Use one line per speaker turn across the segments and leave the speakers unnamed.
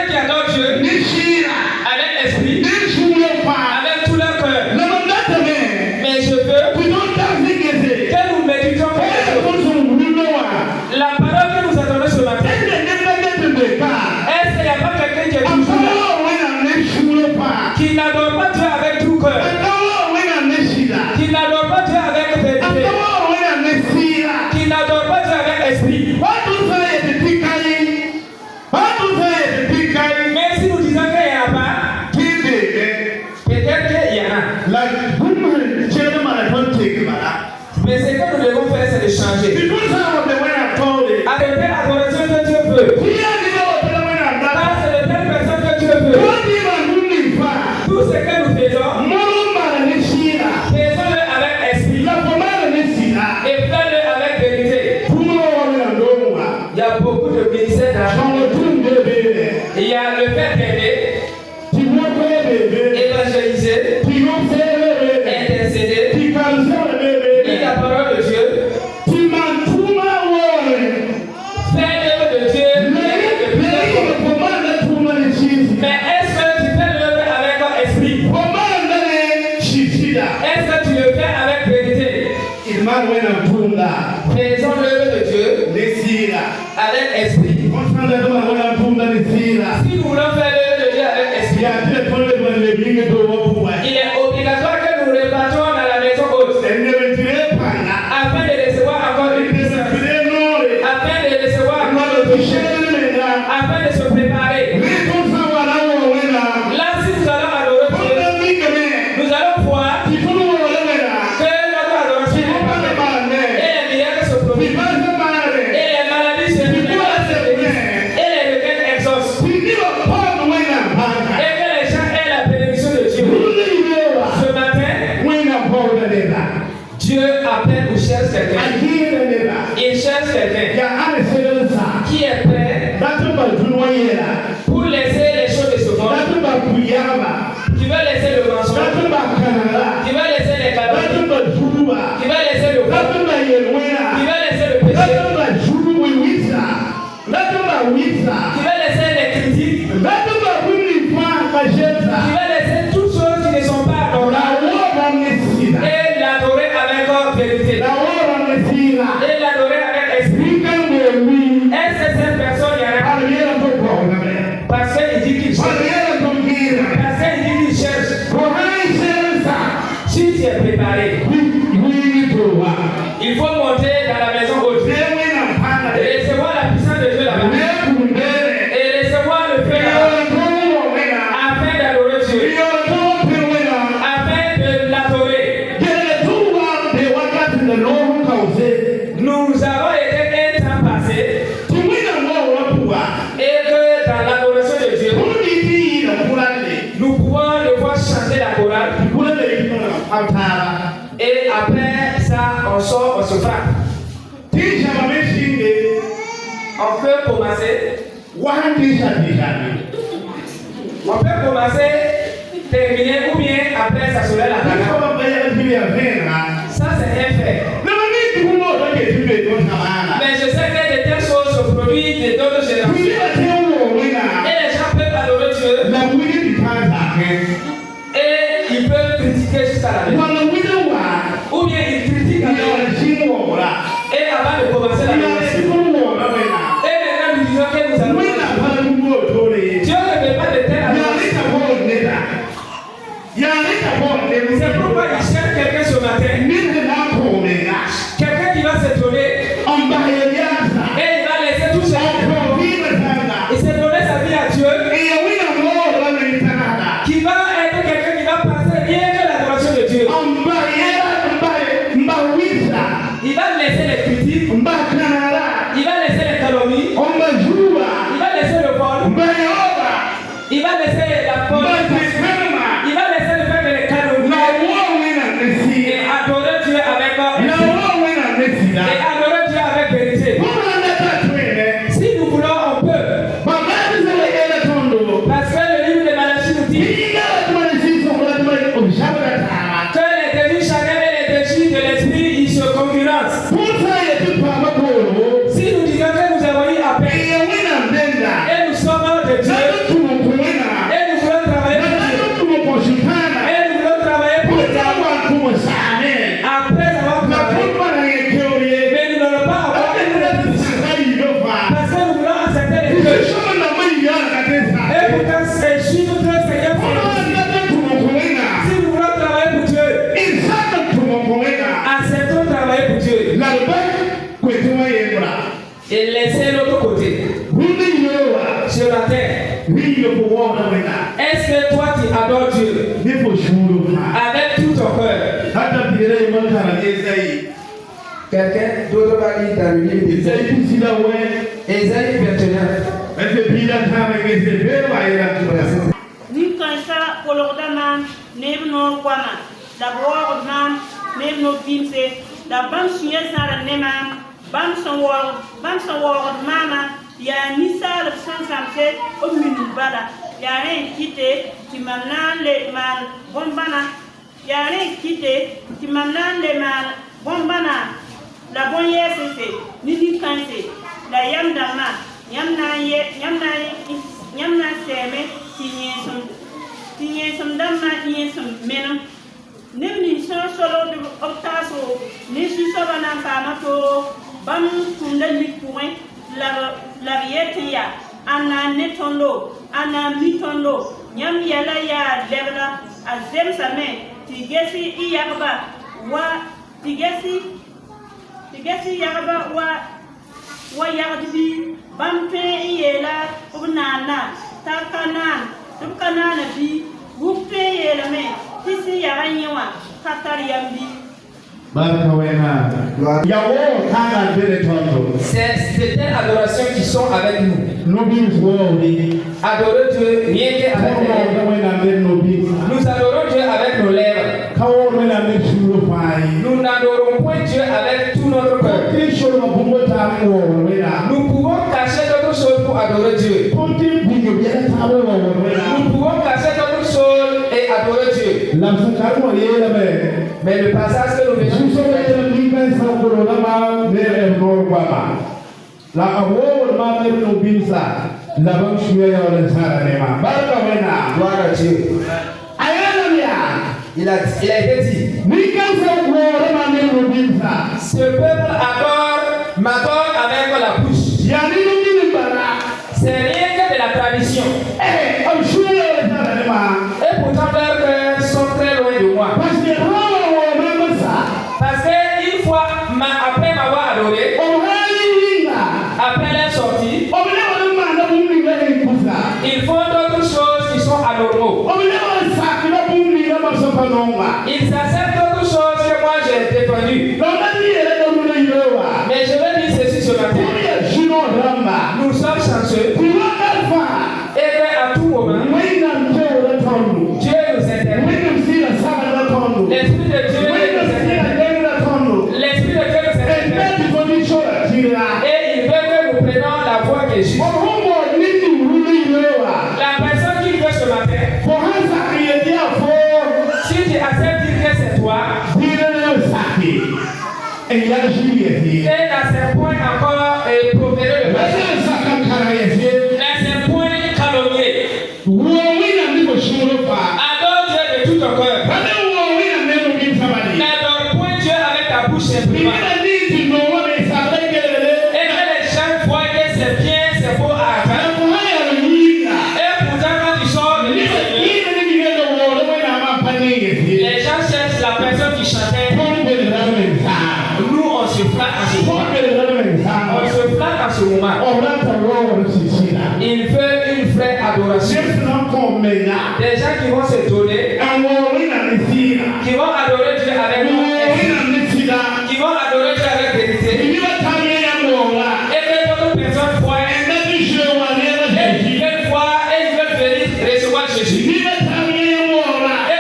Quelqu'un qui adore Dieu avec l'esprit, avec tout leur cœur. Mais je veux que nous méditons quelque chose. La parole que nous attendons ce matin, est-ce qu'il n'y a pas quelqu'un qui est toujours là, qui n'adore pas Dieu avec tout cœur, qui n'adore pas Dieu avec vérité, qui n'adore pas Dieu avec esprit? Mais si nous disons qu'il n'y en a pas, peut-être qu'il y en a. Mais ce que nous devons faire, c'est de changer. Arrêtez l'adoration que Dieu veut. Pas c'est de telle personne que Dieu veut. Tout ce que nous faisons, faisons-le avec esprit et fais-le avec vérité. Il y a beaucoup de ministères d'argent. Il y a le fait d'aider, évangéliser, intercéder, lire la parole de Dieu, faire l'œuvre de Dieu. Mais est-ce que tu fais l'œuvre avec ton esprit? Est-ce que tu le fais avec vérité? Faisons l'œuvre de Dieu avec esprit. Si nous voulons faire l'œuvre de Dieu avec esprit, il est obligatoire que nous repartions dans la maison haute afin de recevoir encore une puissance, afin de recevoir encore le toucher, afin de se préparer. Là, si nous allons adorer Dieu, nous allons voir que notre adoration est parfaite et les miracles se produisent, et les maladies se libèrent, et les requêtes exaucent, et que les gens aient la bénédiction de Dieu. Ce matin, Dieu appelle ou cherche quelqu'un. Il cherche quelqu'un qui est prêt pour laisser les choses de ce monde, qui veut laisser le mensonge, qui veut laisser les calomnies, qui veut laisser le vol, qui veut laisser le péché, qui veut laisser les critiques, qui veut laisser toutes choses qui ne sont pas adorables et l'adorer avec vérité, et l'adorer avec esprit. Est-ce que cette personne y a parce qu'il dit qu'il cherche, parce qu'il dit qu'il cherche. Si tu es préparé, il faut monter dans la maison haute et recevoir la puissance de Dieu là-bas et recevoir le feu là-bas afin d'adorer Dieu, afin de l'adorer. Nous avons été un temps passé et que dans l'adoration de Dieu, nous pouvons devoir changer la chorale et après ça on sort, on se frappe. On peut commencer, terminer ou bien après ça serait la bagarre. Ça c'est un fait. Mais je sais que de telles choses se produisent de d'autres générations. Et les gens peuvent adorer Dieu. Et ils peuvent critiquer jusqu'à la vie. Ou bien ils critiquent alors. Et avant de commencer la adoration. Et maintenant nous disons que nous allons. Dieu ne veut pas de telle adoration. C'est pourquoi il cherche quelqu'un ce matin. Quelqu'un qui va se donner. Et il va laisser tout ça. Il s'est donné sa vie à Dieu. Qui va être quelqu'un qui va passer rien que l'adoration de Dieu. Il va laisser les critiques. Il va laisser les calomnies. Il va laisser le vol. Il va laisser la faute. Il va laisser le fait de les calomnier. Et adorer Dieu avec et adorer Dieu avec vérité. Si nous voulons, on peut. Parce que le livre de Malachie nous dit que les désirs charnels et les désirs de l'esprit, ils se concurrencent. Si nous disons que nous avons eu à peine et nous sommes de Dieu,
pourtant c'est suivre le Seigneur. Si vous voulez travailler pour Dieu, acceptons de travailler pour Dieu. Et laissez l'autre côté. Sur la terre. Est-ce que toi tu adores Dieu avec tout ton cœur? Quelqu'un d'autre va lire dans le livre d'Ésaïe. Ésaïe 29.
Nikansa kolordaman nebno kwama da bordman nebno binse da bam suye sara nemam bam sonwor mama ya nisal sansamse o minubala ya ren kite timamnan le mal bombana ya ren kite timamnan le mal bombana la bonye sese nidi kanse la yamdama yamna seme tinye som damma tinye som menam nebni so solo de optaso ni su solo na kama to bam tunda likuwe la yetia ana netondo ana mitondo nyam yala ya lebla azem same tigesi iyaba wa tigesi yaba wa yagdi bampe yela ubnana takana bi bupe yela me tisi yaranyewa katar yambi
C'est des adorations qui sont avec nous. Adorer Dieu rien qu'avec les lèvres. Nous adorons Dieu avec nos lèvres. Nous n'adorons point Dieu avec tout notre cœur. Nous pouvons cacher d'autres choses pour adorer Dieu. Nous pouvons cacher d'autres choses et adorer Dieu. Mais le passage que nous venons de faire, gloire à Dieu. Il a été dit, ce peuple m'adore avec la bouche. C'est rien que de la tradition. Et pourtant leurs cœurs sont très loin de moi. Parce qu'une fois, après m'avoir adoré, après leur sortie, ils font d'autres choses qui sont anormaux. Ils acceptent d'autres choses que moi j'ai défendues. Mais je vais dire ceci ce matin. Nous sommes chanceux. Et qu'à tout moment, Dieu nous interpelle. L'Esprit de Dieu nous interpelle. L'Esprit de Dieu nous interpelle. Et il veut que nous prenions la voie qui est juste. La personne qui veut ce matin, si tu acceptes dire que c'est toi, et à ce point encore proférer le péché. À ce point calomnier. Adore Dieu de tout ton cœur. N'adore point Dieu avec ta bouche simplement. Et que les gens voient que c'est bien, c'est beau à attendre. Et pourtant quand tu sors de l'église, les gens cherchent la personne qui chantait. Nous on se flatte en ce moment. On se flatte en ce moment. Il veut une vraie adoration. Des gens qui vont se donner, qui vont adorer Dieu avec nous, qui vont adorer Dieu avec vérité. Et que d'autres personnes voient, et ils veulent voir, et ils veulent venir recevoir Jésus. Et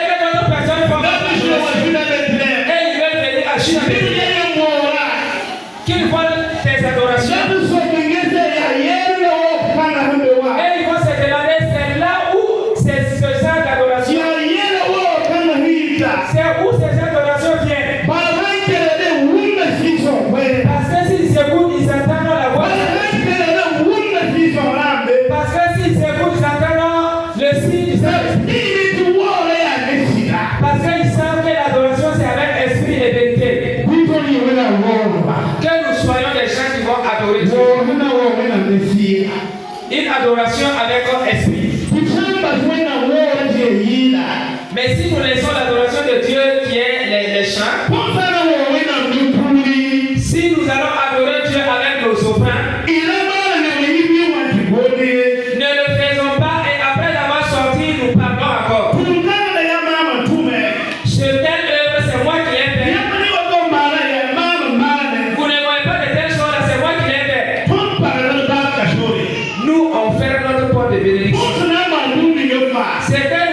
que d'autres personnes voient, et ils veulent venir agir avec Dieu. Qu'ils voient tes adorations. Et ils vont se demander, c'est là où c'est ce genre d'adoration. C'est où ces adorations viennent. Parce que s'ils s'écoutent, ils entendent la voix. Parce que s'ils s'écoutent, ils entendent le signe du Saint-Esprit. Parce qu'ils savent que l'adoration c'est avec esprit et vérité. Que nous soyons des gens qui vont adorer Dieu. Une adoration avec un esprit. Mais si nous laissons l'adoration de Dieu qui est les chants, si nous allons adorer Dieu avec nos offrandes, ne le faisons pas et après avoir sorti, nous parlons encore. Ce telle œuvre, c'est moi qui l'ai fait. Vous ne voyez pas de telles choses là, c'est moi qui l'ai fait. Nous, on ferme notre porte de bénédiction. C'est que